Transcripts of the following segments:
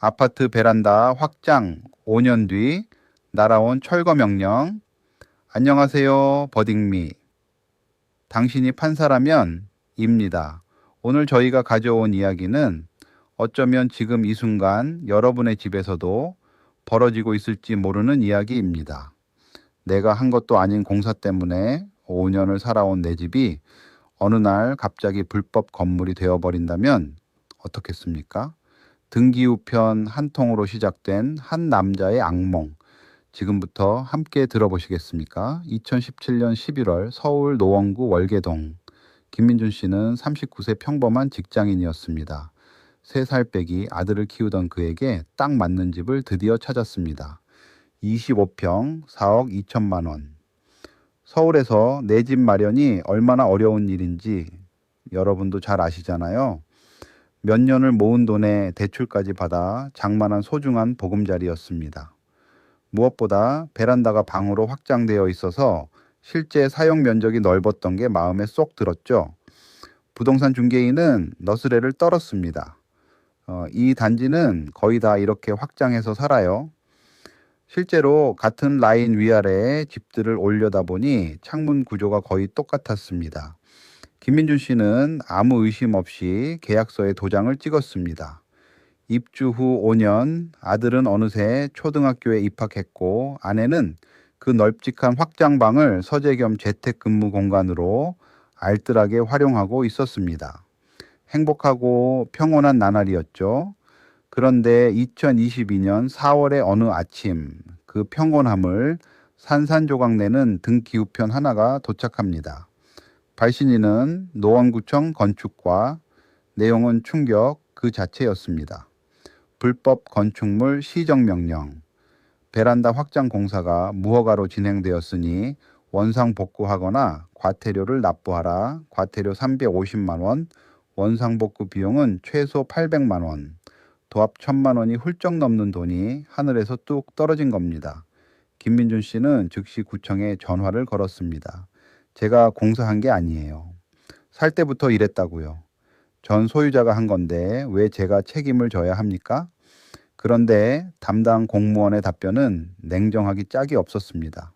아파트 베란다 확장 5년 뒤 날아온 철거 명령. 안녕하세요, 버딩미. 당신이 판사라면 입니다. 오늘 저희가 가져온 이야기는 어쩌면 지금 이 순간 여러분의 집에서도 벌어지고 있을지 모르는 이야기입니다. 내가 한 것도 아닌 공사 때문에 5년을 살아온 내 집이 어느 날 갑자기 불법 건물이 되어버린다면 어떻겠습니까? 등기우편 한 통으로 시작된 한 남자의 악몽. 지금부터 함께 들어보시겠습니까? 2017년 11월 서울 노원구 월계동. 김민준 씨는 39세 평범한 직장인이었습니다. 3살 빼기 아들을 키우던 그에게 딱 맞는 집을 드디어 찾았습니다. 25평 4억 2천만 원. 서울에서 내 집 마련이 얼마나 어려운 일인지 여러분도 잘 아시잖아요. 몇 년을 모은 돈에 대출까지 받아 장만한 소중한 보금자리였습니다. 무엇보다 베란다가 방으로 확장되어 있어서 실제 사용 면적이 넓었던 게 마음에 쏙 들었죠. 부동산 중개인은 너스레를 떨었습니다. 이 단지는 거의 다 이렇게 확장해서 살아요. 실제로 같은 라인 위아래에 집들을 올려다 보니 창문 구조가 거의 똑같았습니다. 김민준 씨는 아무 의심 없이 계약서에 도장을 찍었습니다. 입주 후 5년, 아들은 어느새 초등학교에 입학했고 아내는 그 널찍한 확장방을 서재 겸 재택근무 공간으로 알뜰하게 활용하고 있었습니다. 행복하고 평온한 나날이었죠. 그런데 2022년 4월의 어느 아침, 그 평온함을 산산조각 내는 등기우편 하나가 도착합니다. 발신인은 노원구청 건축과, 내용은 충격 그 자체였습니다. 불법 건축물 시정명령, 베란다 확장 공사가 무허가로 진행되었으니 원상 복구하거나 과태료를 납부하라. 과태료 350만 원, 원상 복구 비용은 최소 800만 원, 도합 1000만 원이 훌쩍 넘는 돈이 하늘에서 뚝 떨어진 겁니다. 김민준 씨는 즉시 구청에 전화를 걸었습니다. 제가 공사한 게 아니에요. 살 때부터 이랬다고요. 전 소유자가 한 건데 왜 제가 책임을 져야 합니까? 그런데 담당 공무원의 답변은 냉정하기 짝이 없었습니다.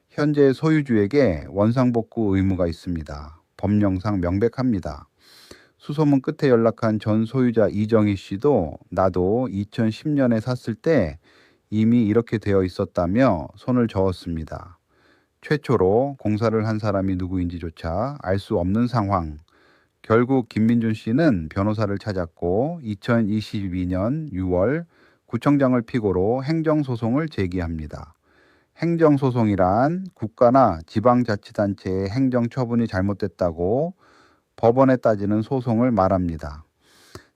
현재 소유주에게 원상복구 의무가 있습니다. 법령상 명백합니다. 수소문 끝에 연락한 전 소유자 이정희 씨도 나도 2010년에 샀을 때 이미 이렇게 되어 있었다며 손을 저었습니다. 최초로 공사를 한 사람이 누구인지조차 알 수 없는 상황. 결국 김민준 씨는 변호사를 찾았고 2022년 6월 구청장을 피고로 행정소송을 제기합니다. 행정소송이란 국가나 지방자치단체의 행정처분이 잘못됐다고 법원에 따지는 소송을 말합니다.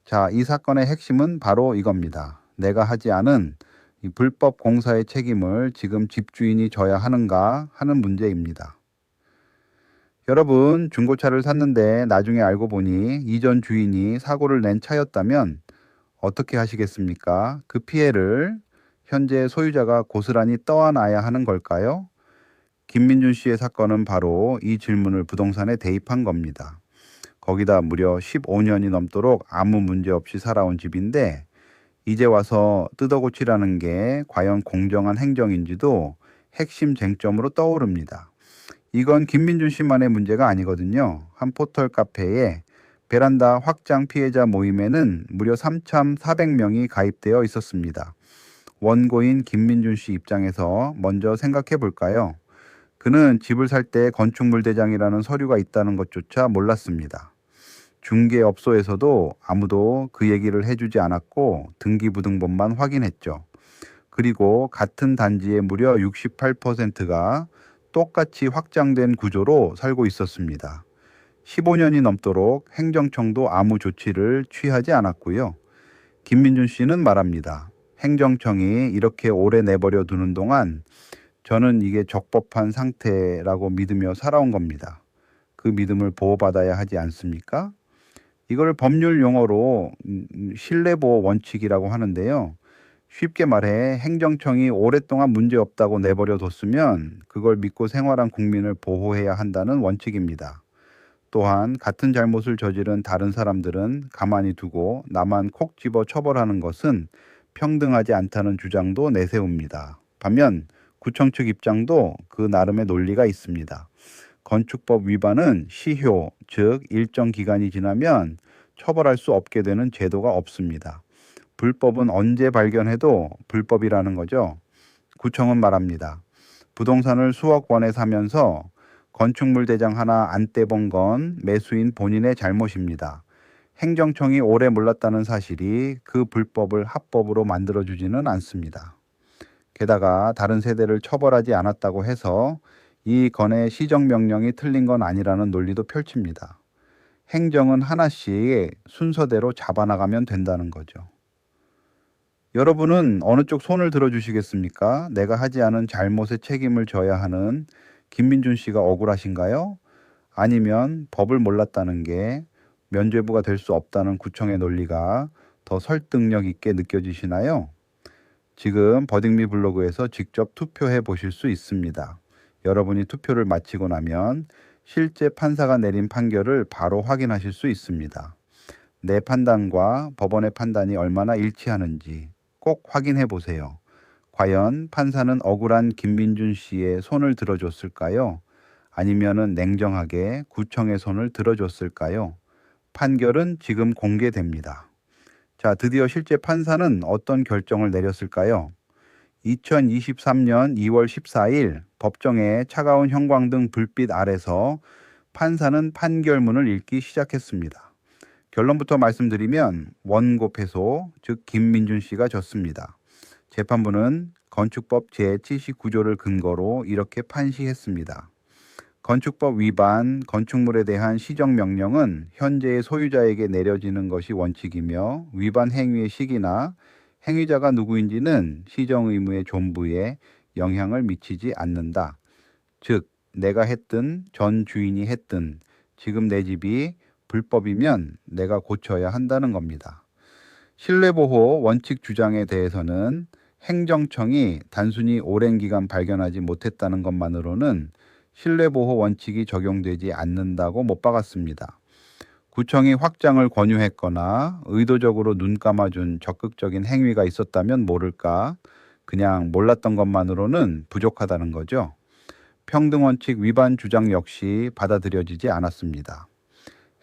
자, 이 사건의 핵심은 바로 이겁니다. 내가 하지 않은 이 불법 공사의 책임을 지금 집주인이 져야 하는가 하는 문제입니다. 여러분, 중고차를 샀는데 나중에 알고 보니 이전 주인이 사고를 낸 차였다면 어떻게 하시겠습니까? 그 피해를 현재 소유자가 고스란히 떠안아야 하는 걸까요? 김민준 씨의 사건은 바로 이 질문을 부동산에 대입한 겁니다. 거기다 무려 15년이 넘도록 아무 문제 없이 살아온 집인데 이제 와서 뜯어고치라는 게 과연 공정한 행정인지도 핵심 쟁점으로 떠오릅니다. 이건 김민준 씨만의 문제가 아니거든요. 한 포털 카페에 베란다 확장 피해자 모임에는 무려 3,400명이 가입되어 있었습니다. 원고인 김민준 씨 입장에서 먼저 생각해 볼까요? 그는 집을 살 때 건축물 대장이라는 서류가 있다는 것조차 몰랐습니다. 중개업소에서도 아무도 그 얘기를 해주지 않았고 등기부등본만 확인했죠. 그리고 같은 단지의 무려 68%가 똑같이 확장된 구조로 살고 있었습니다. 15년이 넘도록 행정청도 아무 조치를 취하지 않았고요. 김민준 씨는 말합니다. 행정청이 이렇게 오래 내버려 두는 동안 저는 이게 적법한 상태라고 믿으며 살아온 겁니다. 그 믿음을 보호받아야 하지 않습니까? 이걸 법률 용어로 신뢰보호 원칙이라고 하는데요. 쉽게 말해 행정청이 오랫동안 문제없다고 내버려 뒀으면 그걸 믿고 생활한 국민을 보호해야 한다는 원칙입니다. 또한 같은 잘못을 저지른 다른 사람들은 가만히 두고 나만 콕 집어 처벌하는 것은 평등하지 않다는 주장도 내세웁니다. 반면 구청 측 입장도 그 나름의 논리가 있습니다. 건축법 위반은 시효, 즉 일정 기간이 지나면 처벌할 수 없게 되는 제도가 없습니다. 불법은 언제 발견해도 불법이라는 거죠. 구청은 말합니다. 부동산을 수억 원에 사면서 건축물 대장 하나 안 떼본 건 매수인 본인의 잘못입니다. 행정청이 오래 몰랐다는 사실이 그 불법을 합법으로 만들어주지는 않습니다. 게다가 다른 세대를 처벌하지 않았다고 해서 이 건의 시정명령이 틀린 건 아니라는 논리도 펼칩니다. 행정은 하나씩 순서대로 잡아나가면 된다는 거죠. 여러분은 어느 쪽 손을 들어주시겠습니까? 내가 하지 않은 잘못에 책임을 져야 하는 김민준 씨가 억울하신가요? 아니면 법을 몰랐다는 게 면죄부가 될 수 없다는 구청의 논리가 더 설득력 있게 느껴지시나요? 지금 버딩미 블로그에서 직접 투표해 보실 수 있습니다. 여러분이 투표를 마치고 나면 실제 판사가 내린 판결을 바로 확인하실 수 있습니다. 내 판단과 법원의 판단이 얼마나 일치하는지 꼭 확인해 보세요. 과연 판사는 억울한 김민준 씨의 손을 들어줬을까요? 아니면은 냉정하게 구청의 손을 들어줬을까요? 판결은 지금 공개됩니다. 자, 드디어 실제 판사는 어떤 결정을 내렸을까요? 2023년 2월 14일 법정의 차가운 형광등 불빛 아래서 판사는 판결문을 읽기 시작했습니다. 결론부터 말씀드리면 원고 패소, 즉 김민준 씨가 졌습니다. 재판부는 건축법 제79조를 근거로 이렇게 판시했습니다. 건축법 위반 건축물에 대한 시정명령은 현재의 소유자에게 내려지는 것이 원칙이며 위반 행위의 시기나 행위자가 누구인지는 시정 의무의 존부에 영향을 미치지 않는다. 즉, 내가 했든 전 주인이 했든 지금 내 집이 불법이면 내가 고쳐야 한다는 겁니다. 실내보호 원칙 주장에 대해서는 행정청이 단순히 오랜 기간 발견하지 못했다는 것만으로는 실내보호 원칙이 적용되지 않는다고 못 박았습니다. 구청이 확장을 권유했거나 의도적으로 눈 감아준 적극적인 행위가 있었다면 모를까, 그냥 몰랐던 것만으로는 부족하다는 거죠. 평등원칙 위반 주장 역시 받아들여지지 않았습니다.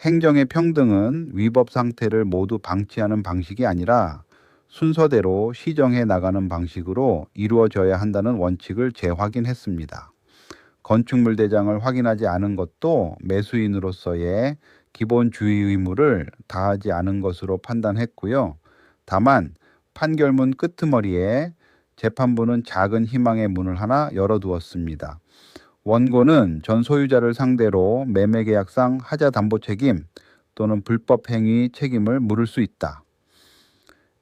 행정의 평등은 위법 상태를 모두 방치하는 방식이 아니라 순서대로 시정해 나가는 방식으로 이루어져야 한다는 원칙을 재확인했습니다. 건축물 대장을 확인하지 않은 것도 매수인으로서의 기본 주의 의무를 다하지 않은 것으로 판단했고요. 다만 판결문 끄트머리에 재판부는 작은 희망의 문을 하나 열어두었습니다. 원고는 전 소유자를 상대로 매매계약상 하자 담보 책임 또는 불법 행위 책임을 물을 수 있다.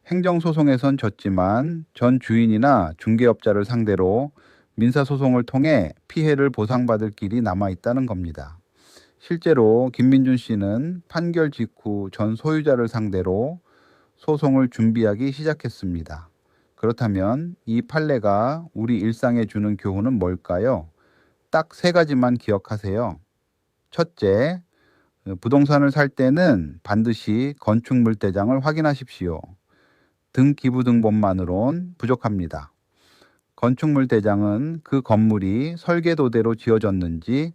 행정소송에선 졌지만 전 주인이나 중개업자를 상대로 민사소송을 통해 피해를 보상받을 길이 남아있다는 겁니다. 실제로 김민준 씨는 판결 직후 전 소유자를 상대로 소송을 준비하기 시작했습니다. 그렇다면 이 판례가 우리 일상에 주는 교훈은 뭘까요? 딱 3가지만 기억하세요. 첫째, 부동산을 살 때는 반드시 건축물 대장을 확인하십시오. 등기부등본만으론 부족합니다. 건축물 대장은 그 건물이 설계도대로 지어졌는지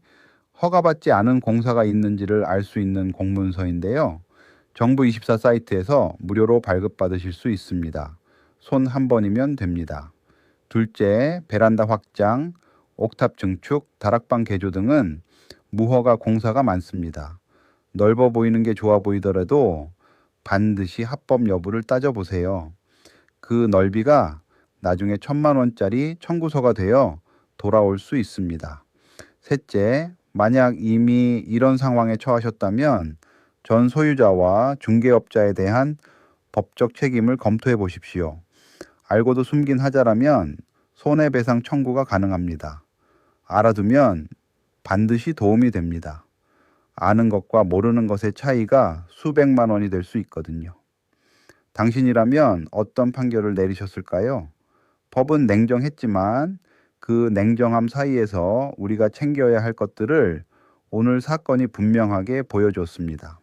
허가받지 않은 공사가 있는지를 알 수 있는 공문서인데요. 정부24 사이트에서 무료로 발급받으실 수 있습니다. 손 한 번이면 됩니다. 둘째, 베란다 확장, 옥탑 증축, 다락방 개조 등은 무허가 공사가 많습니다. 넓어 보이는 게 좋아 보이더라도 반드시 합법 여부를 따져보세요. 그 넓이가 나중에 1,000만 원짜리 청구서가 되어 돌아올 수 있습니다. 셋째, 만약 이미 이런 상황에 처하셨다면 전 소유자와 중개업자에 대한 법적 책임을 검토해 보십시오. 알고도 숨긴 하자라면 손해배상 청구가 가능합니다. 알아두면 반드시 도움이 됩니다. 아는 것과 모르는 것의 차이가 수백만 원이 될 수 있거든요. 당신이라면 어떤 판결을 내리셨을까요? 법은 냉정했지만 그 냉정함 사이에서 우리가 챙겨야 할 것들을 오늘 사건이 분명하게 보여줬습니다.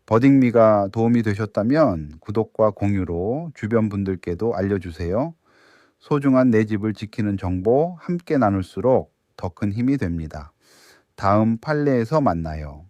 버딩미가 도움이 되셨다면 구독과 공유로 주변 분들께도 알려주세요. 소중한 내 집을 지키는 정보 함께 나눌수록 더 큰 힘이 됩니다. 다음 판례에서 만나요.